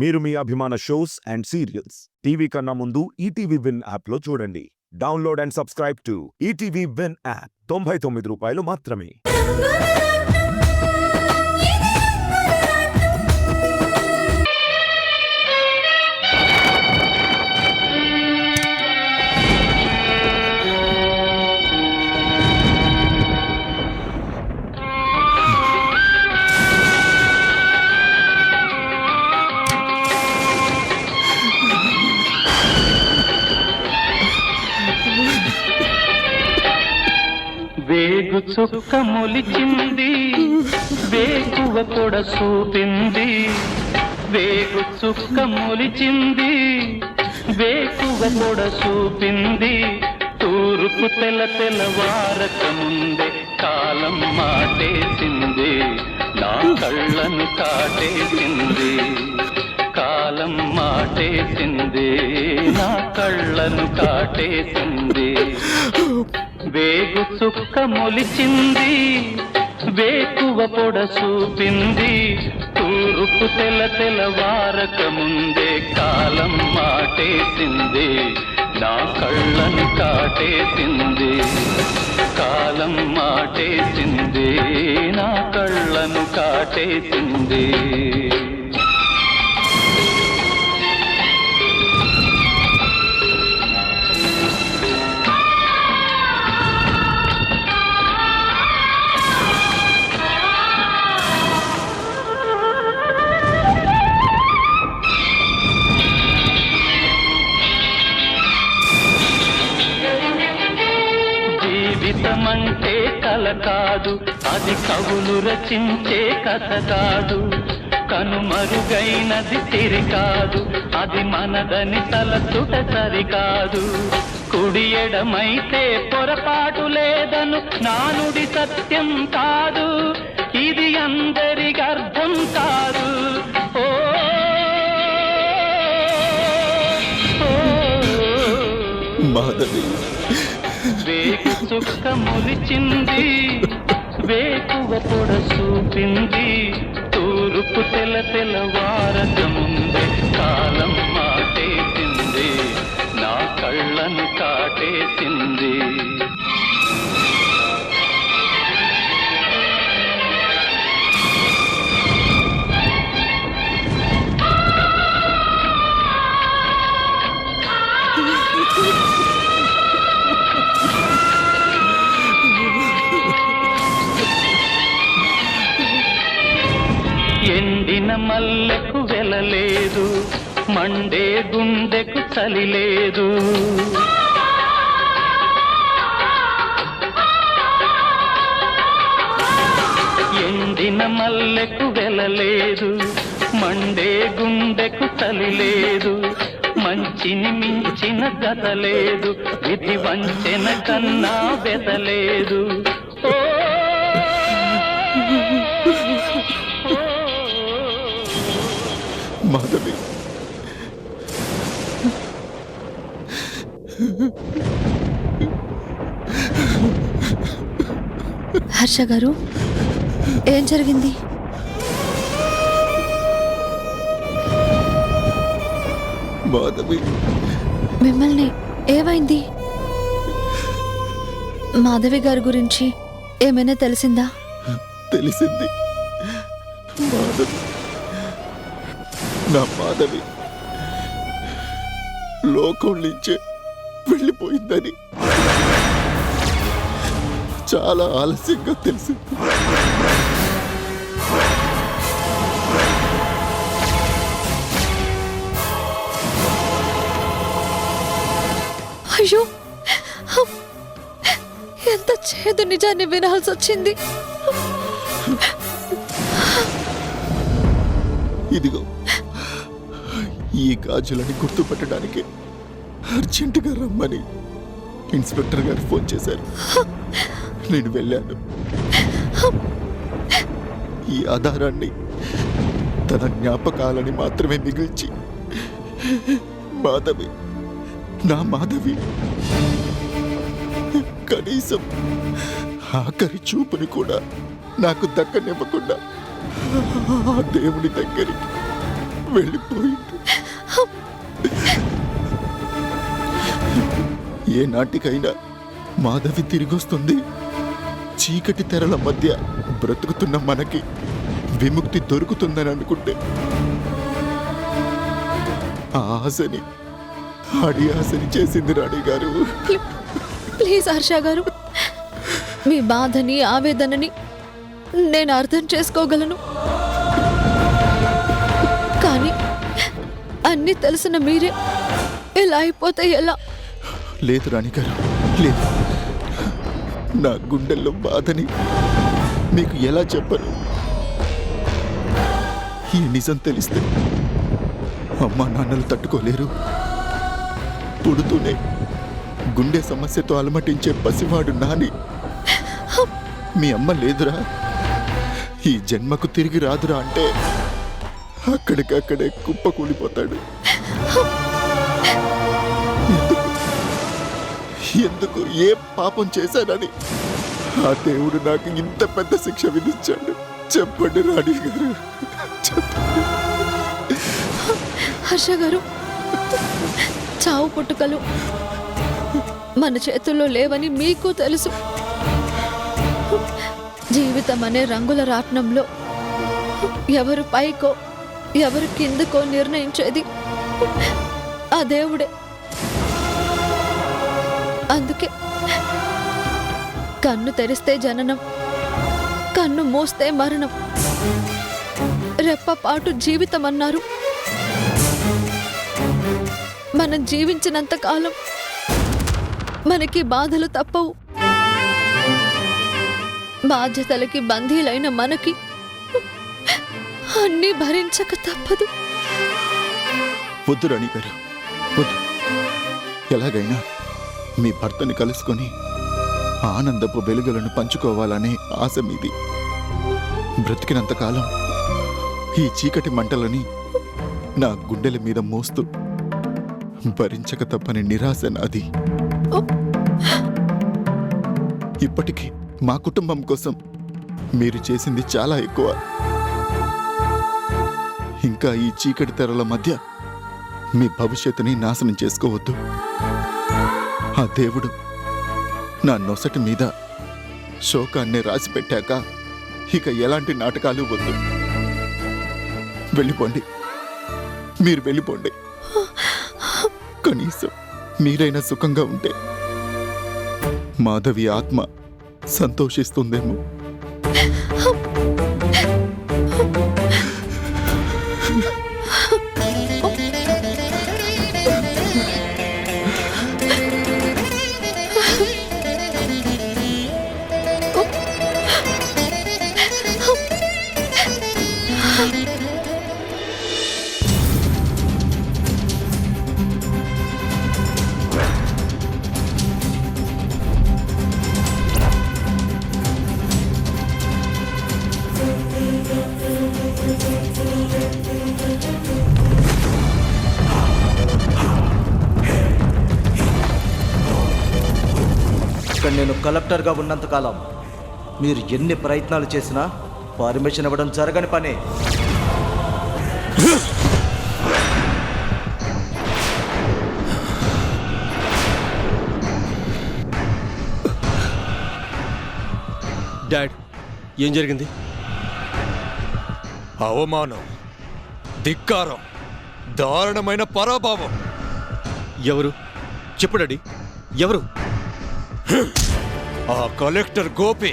మీరు మీ అభిమాన shows and serials TV కన్నా ముందు ఈటీవీ విన్ యాప్లో చూడండి. Download and subscribe to ETV win app. 99 రూపాయలు మాత్రమే. వేగు చుక్క మొలిచింది, వేకువ పొడ చూపింది. వేగు చుక్క మొలిచింది, వేకువ పొడ చూపింది. తూర్పు తెల్లవారక ముందే కాలం మాటేసింది, నా కళ్ళను కాటేసింది. కాలం మాటేసింది, నా కళ్ళను కాటేసింది. వేగు చుక్క మొలిచింది, వేకువ పొడ చూపింది. తూర్పు తెల్లవారక ముందే కాలం మాటేసింది, నా కళ్ళను కాటేసింది. కాలం మాటేసింది, నా కళ్ళను కాటేసింది. జీవితమంటే కల కాదు, అది కవులు రచించే కథ కాదు. కనుమరుగైనది తిరికాదు, అది మనదని తలచుట సరికాదు. కుడి ఎడమైతే పొరపాటు లేదను నానుడి సత్యం కాదు, ఇది అందరికి అర్థం కాదు. ఓ మాధవి, వేగు చుక్క మొలిచింది, వేకువ పొడ చూపింది. తూర్పు తెల్లవారక ముందే కాలం మాటేసింది, నా కళ్ళను కాటేసింది. ఎండిన మల్లెకు వెలలేదు, మండే గుండెకు చలి లేదు. ఎండిన మల్లెకు వెలలేదు, మండే గుండెకు చలి లేదు. మంచిని మించిన గత లేదు, విధి వంచెన కన్నా వెదలేదు. మాధవి, హర్ష గారు, ఏం జరిగింది? మాధవి, మిమ్మల్ని ఏమైంది? మాధవి గారి గురించి ఏమైనా తెలిసిందా? తెలిసింది. మాధవి, నా మాధవి లోకం నుంచే వెళ్ళిపోయిందని చాలా ఆలస్యంగా తెలిసింది. అయ్యో, ఎంత చేదు నిజాన్ని వినాల్సి వచ్చింది. ఇదిగో, ఈ గాజులని గుర్తుపట్టడానికి అర్జెంటుగా రమ్మని ఇన్స్పెక్టర్ గారు ఫోన్ చేశారు. నేను వెళ్ళాను. ఈ ఆధారాన్ని తన జ్ఞాపకాలని మాత్రమే మిగిల్చి, మాధవి, నా మాధవి కనీసం ఆఖరి చూపుని కూడా నాకు దక్కనివ్వకుండా ఆ దేవుని దగ్గరికి వెళ్ళిపోయిండు. ఏ నాటికైనా మాధవి తిరిగొస్తుంది. చీకటి తెరల మధ్య బ్రతుకుతున్న మనకి విముక్తి దొరుకుతుందని అనుకుంటే ఆ ఆశని అడి ఆశని చేసింది రాణి గారు. ప్లీజ్ హర్ష గారు, మీ బాధని ఆవేదనని నేను అర్థం చేసుకోగలను. కానీ అన్నీ తెలిసిన మీరే ఇలా అయిపోతే ఎలా? లేదు రాణి గారు, లేదు. నా గుండెల్లో బాధని మీకు ఎలా చెప్పను? ఈ నిజం తెలిస్తే అమ్మా నాన్నలు తట్టుకోలేరు. పుడుతూనే గుండె సమస్యతో అలమటించే పసివాడు నాని మీ అమ్మ లేదురా, ఈ జన్మకు తిరిగి రాదురా అంటే అక్కడికక్కడే కుప్ప కూలిపోతాడు. ఎందుకు ఏ పాపం చేశానని ఆ దేవుడు నాకు ఇంత పెద్ద శిక్ష విధించాడు? చెప్పండి రాణి గారు, చెప్పండి. హర్ష గారు, చావు పుట్టుకలు మన చేతుల్లో లేవని మీకు తెలుసు. జీవితం అనే రంగుల రాట్నంలో ఎవరు పైకో ఎవరు కిందకో నిర్ణయించేది ఆ దేవుడే. అందుకే కన్ను తెరిస్తే జననం, కన్ను మూస్తే మరణం, రెప్పపాటు జీవితం అన్నారు. మనం జీవించినంత కాలం మనకి బాధలు తప్పవు. బాధ్యతలకి బందీలైన మనకి అన్నీ భరించక తప్పదు. వద్దు రాణి గారు, వద్దు. ఎలాగైనా మీ భర్తని కలుసుకొని ఆనందపు వెలుగులను పంచుకోవాలనే ఆశ మీది. బ్రతికినంతకాలం ఈ చీకటి మంటలని నా గుండెల మీద మోస్తూ భరించక తప్పని నిరాశ నాది. ఇప్పటికీ మా కుటుంబం కోసం మీరు చేసింది చాలా ఎక్కువ. ఇంకా ఈ చీకటి తెరల మధ్య మీ భవిష్యత్తుని నాశనం చేసుకోవద్దు. ఆ దేవుడు నా నొసటి మీద శోకాన్ని రాసిపెట్టాక ఇక ఎలాంటి నాటకాలు వద్దు. వెళ్ళిపోండి, మీరు వెళ్ళిపోండి. కనీసం మీరైనా సుఖంగా ఉంటే మాధవి ఆత్మ సంతోషిస్తుందేమో. ఇక్కడ నేను కలెక్టర్గా ఉన్నంతకాలం మీరు ఎన్ని ప్రయత్నాలు చేసినా పర్మిషన్ ఇవ్వడం జరగని పని. డాడ్, ఏం జరిగింది? అవమానం, ధిక్కారం, దారుణమైన పరాభావం. ఎవరు? చెప్పు డాడీ, ఎవరు? ఆ కలెక్టర్ గోపి